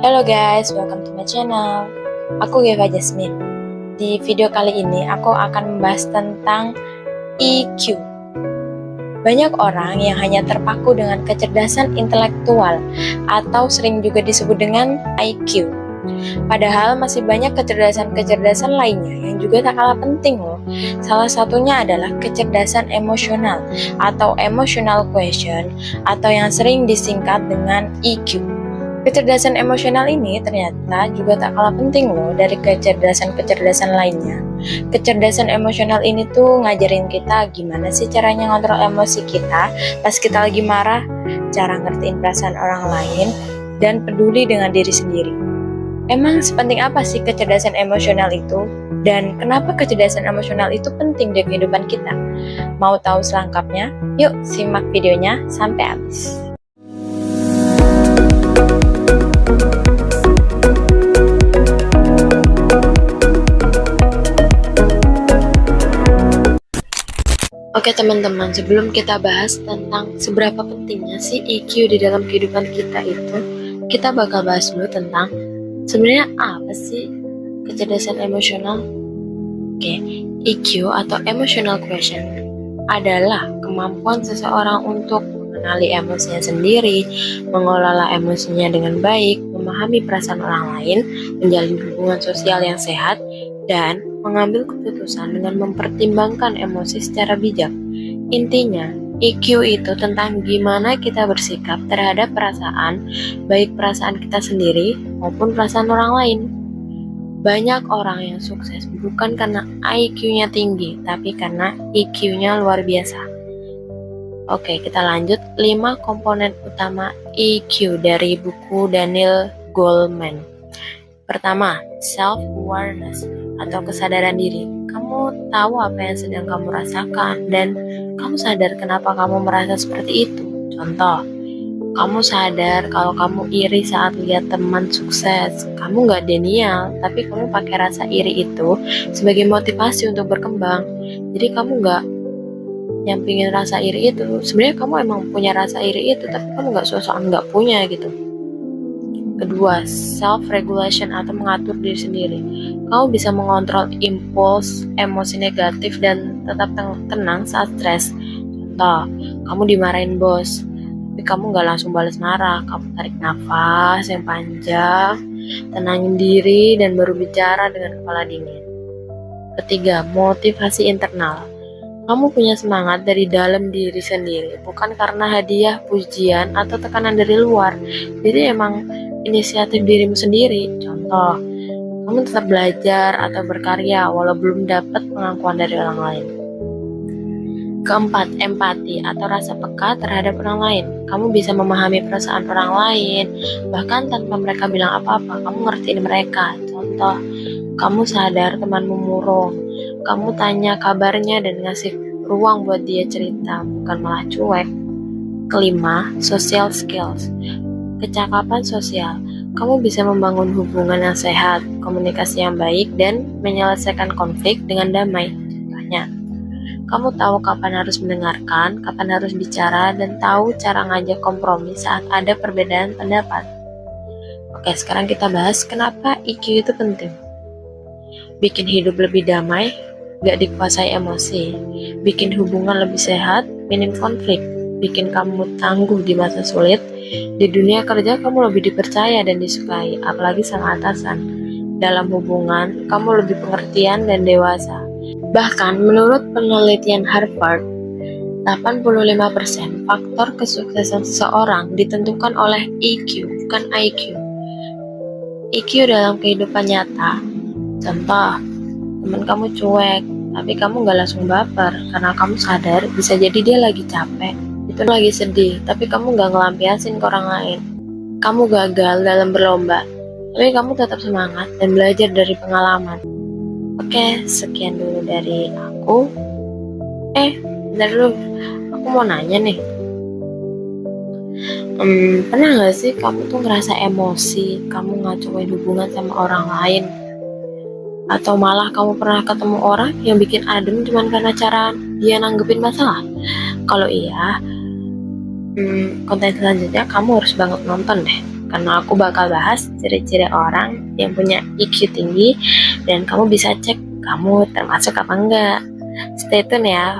Hello guys, welcome to my channel. Aku Geva Jasmine. Di video kali ini aku akan membahas tentang EQ. Banyak orang yang hanya terpaku dengan kecerdasan intelektual atau sering juga disebut dengan IQ. Padahal masih banyak kecerdasan-kecerdasan lainnya yang juga tak kalah penting loh. Salah satunya adalah kecerdasan emosional atau emotional quotient atau yang sering disingkat dengan EQ. Kecerdasan emosional ini ternyata juga tak kalah penting loh dari kecerdasan-kecerdasan lainnya. Kecerdasan emosional ini tuh ngajarin kita gimana sih caranya ngontrol emosi kita pas kita lagi marah, cara ngertiin perasaan orang lain, dan peduli dengan diri sendiri. Emang sepenting apa sih kecerdasan emosional itu? Dan kenapa kecerdasan emosional itu penting di kehidupan kita? Mau tahu selengkapnya? Yuk simak videonya sampai habis. Oke teman-teman, sebelum kita bahas tentang seberapa pentingnya sih EQ di dalam kehidupan kita itu, kita bakal bahas dulu tentang sebenarnya apa sih kecerdasan emosional? Oke, EQ atau emotional quotient adalah kemampuan seseorang untuk mengenali emosinya sendiri, mengelola emosinya dengan baik, memahami perasaan orang lain, menjalin hubungan sosial yang sehat, dan mengambil keputusan dengan mempertimbangkan emosi secara bijak. Intinya, EQ itu tentang gimana kita bersikap terhadap perasaan, baik perasaan kita sendiri maupun perasaan orang lain. Banyak orang yang sukses bukan karena IQ-nya tinggi, tapi karena EQ-nya luar biasa. Oke, kita lanjut 5 komponen utama EQ dari buku Daniel Goleman. Pertama, self-awareness atau kesadaran diri. Kamu tahu apa yang sedang kamu rasakan dan kamu sadar kenapa kamu merasa seperti itu. Contoh, kamu sadar kalau kamu iri saat lihat teman sukses. Kamu gak denial, tapi kamu pakai rasa iri itu sebagai motivasi untuk berkembang. Jadi kamu gak nyampingin rasa iri itu. Sebenarnya kamu emang punya rasa iri itu, tapi kamu gak sosokan gak punya gitu. Kedua, self-regulation atau mengatur diri sendiri. Kamu bisa mengontrol impuls, emosi negatif, dan tetap tenang saat stres. Contoh, kamu dimarahin bos, tapi kamu gak langsung balas marah. Kamu tarik nafas yang panjang, tenangin diri, dan baru bicara dengan kepala dingin. Ketiga, motivasi internal. Kamu punya semangat dari dalam diri sendiri, bukan karena hadiah, pujian, atau tekanan dari luar. Jadi emang inisiatif dirimu sendiri. Contoh, kamu tetap belajar atau berkarya walau belum dapat pengakuan dari orang lain. Keempat, empati atau rasa peka terhadap orang lain. Kamu bisa memahami perasaan orang lain, bahkan tanpa mereka bilang apa-apa, kamu ngertiin mereka. Contoh, kamu sadar temanmu murung, kamu tanya kabarnya dan ngasih ruang buat dia cerita, bukan malah cuek. Kelima, social skills. Kecakapan sosial. Kamu bisa membangun hubungan yang sehat, komunikasi yang baik, dan menyelesaikan konflik dengan damai. Contohnya, kamu tahu kapan harus mendengarkan, kapan harus bicara, dan tahu cara ngajak kompromi saat ada perbedaan pendapat. Oke, sekarang kita bahas kenapa EQ itu penting. Bikin hidup lebih damai, gak dikuasai emosi. Bikin hubungan lebih sehat, minim konflik. Bikin kamu tangguh di masa sulit. Di dunia kerja kamu lebih dipercaya dan disukai, apalagi sama atasan. Dalam hubungan, kamu lebih pengertian dan dewasa. Bahkan menurut penelitian Harvard, 85% faktor kesuksesan seseorang ditentukan oleh EQ, bukan IQ. EQ dalam kehidupan nyata. Contoh, teman kamu cuek, tapi kamu gak langsung baper karena kamu sadar bisa jadi dia lagi capek. Itu lagi sedih, tapi kamu gak ngelampiasin ke orang lain. Kamu gagal dalam berlomba, tapi kamu tetap semangat dan belajar dari pengalaman. Oke, sekian dulu dari aku. Bentar dulu, aku mau nanya nih. Pernah gak sih kamu tuh ngerasa emosi, kamu ngacuin hubungan sama orang lain? Atau malah kamu pernah ketemu orang yang bikin adem cuma karena cara dia nanggepin masalah? Kalau iya, konten selanjutnya kamu harus banget nonton deh. karena aku bakal bahas ciri-ciri orang yang punya IQ tinggi dan kamu bisa cek kamu termasuk apa enggak. Stay tune ya.